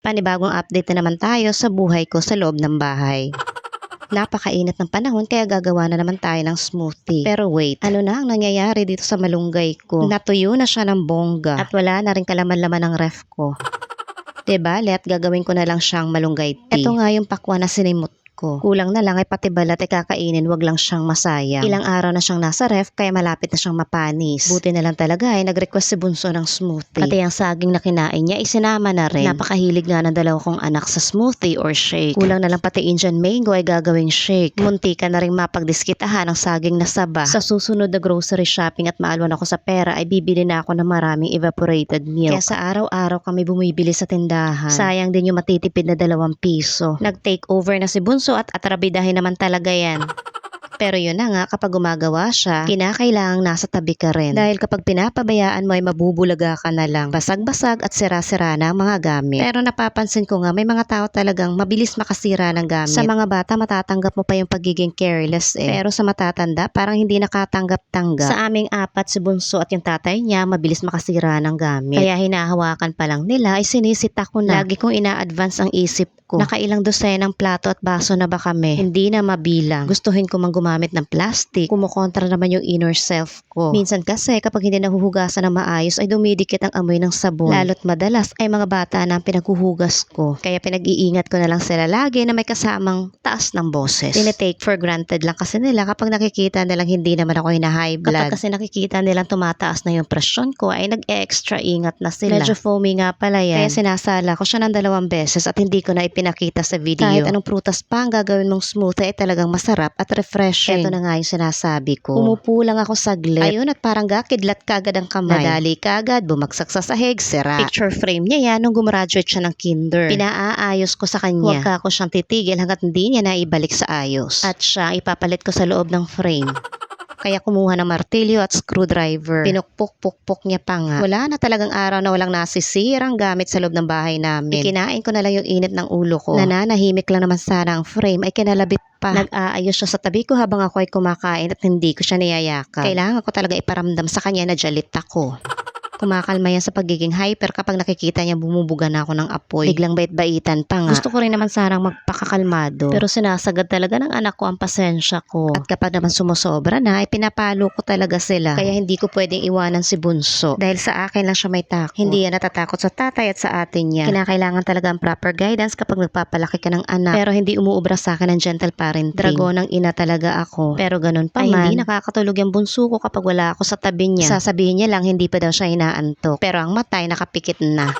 Panibagong update na naman tayo sa buhay ko sa loob ng bahay. Napakainit ng panahon kaya gagawa na naman tayo ng smoothie. Pero wait, ano na ang nangyayari dito sa malunggay ko? Natuyo na siya ng bongga at wala na rin kalaman-laman ng ref ko. Diba, let gagawin ko na lang siyang malunggay tea. Ito nga yung pakwa na sinimot ko. Kulang na lang ay pati balat ay kakainin, wag lang siyang masayang. Ilang araw na siyang nasa ref kaya malapit na siyang mapanis. Buti na lang talaga ay nag-request si Bunso ng smoothie. Pati ang saging na kinain niya isinama na rin. Napakahilig nga ng dalawa kong anak sa smoothie or shake. Kulang na lang pati Indian mango ay gagawing shake. Munti ka na rin mapagdiskitahan ang saging na saba. Sa susunod na grocery shopping at maalwan ako sa pera ay bibili na ako ng maraming evaporated milk. Kaya sa araw-araw kami bumibili sa tindahan. Sayang din yung matitipid na 2 piso. Nag-take over na si Bunso at atrabidahin naman talaga yan. Pero yun na nga, kapag gumagawa siya, kinakailangang nasa tabi ka rin. Dahil kapag pinapabayaan mo ay mabubulaga ka na lang. Basag-basag at sira-sira na ang mga gamit. Pero napapansin ko nga, may mga tao talagang mabilis makasira ng gamit. Sa mga bata, matatanggap mo pa yung pagiging careless eh. Pero sa matatanda, parang hindi nakatanggap-tanggap. Sa aming 4, si Bunso at yung tatay niya, mabilis makasira ng gamit. Kaya hinahawakan pa lang nila, ay sinisita ko na. Lagi kong ina-advance ang isip ko. Nakailang dosenang plato at baso na ba kami? Hindi na mabilang. Gustuhin ko mang gumamit ng plastic. Kumukontra naman yung inner self ko. Minsan kasi kapag hindi nahuhugasan ng maayos ay dumidikit ang amoy ng sabon. Lalo't madalas ay mga bata na ang pinaghuhugas ko. Kaya pinag-iingat ko na lang sila lagi na may kasamang taas ng boses. Tinitake for granted lang kasi nila kapag nakikita nilang hindi naman ako high blood. Kapag kasi nakikita nilang tumataas na yung presyon ko ay nag-extra ingat na sila. Medyo foamy nga pala yan. Kaya sinasala ko siya ng 2 beses at hindi ko na ipinakita sa video. Kahit anong prutas pa ang gagawin mong smoothie ay talagang masarap at refreshing. Ito na nga yung sinasabi ko. Umupo lang ako saglit. Ayun at parang gakidlat kagad ang kamay. Nadali kagad, bumagsak sa sahig, sira. Picture frame niya yan nung gumraduate siya ng kinder. Pinaaayos ko sa kanya. Huwag ka ako siyang titigil hanggat hindi niya naibalik sa ayos. At siya ipapalit ko sa loob ng frame. Kaya kumuha ng martilyo at screwdriver. Pinukpok-pukpok niya pa nga. Wala na talagang araw na walang nasisirang gamit sa loob ng bahay namin. Ikinain ko na lang yung init ng ulo ko. Nananahimik lang naman sana ang frame ay kinalabit pa. Nag-aayos siya sa tabi ko habang ako ay kumakain at hindi ko siya niyayakap. Kailangan ko talaga iparamdam sa kanya na jalit ako. Kumakalma yan sa pagiging hyper kapag nakikita niya bumubuga na ako ng apoy. Biglang bait-baitan pa nga. Gusto ko rin naman sarang magpakakalmado. Pero sinasagad talaga ng anak ko ang pasensya ko. At kapag naman sumusobra na, ay pinapalo ko talaga sila. Kaya hindi ko pwedeng iwanan si Bunso. Dahil sa akin lang siya may takot. Hindi yan natatakot sa tatay at sa atin niya. Kinakailangan talaga ang proper guidance kapag nagpapalaki ka ng anak. Pero hindi umuubra sa akin ng gentle parenting. Dragon ng ina talaga ako. Pero ganun pa man, hindi nakakatulog yung bunso ko kapag wala ako sa tabi niya. Sasabihin niya lang hindi pa daw siya inaantok. Pero ang mata ay nakapikit na.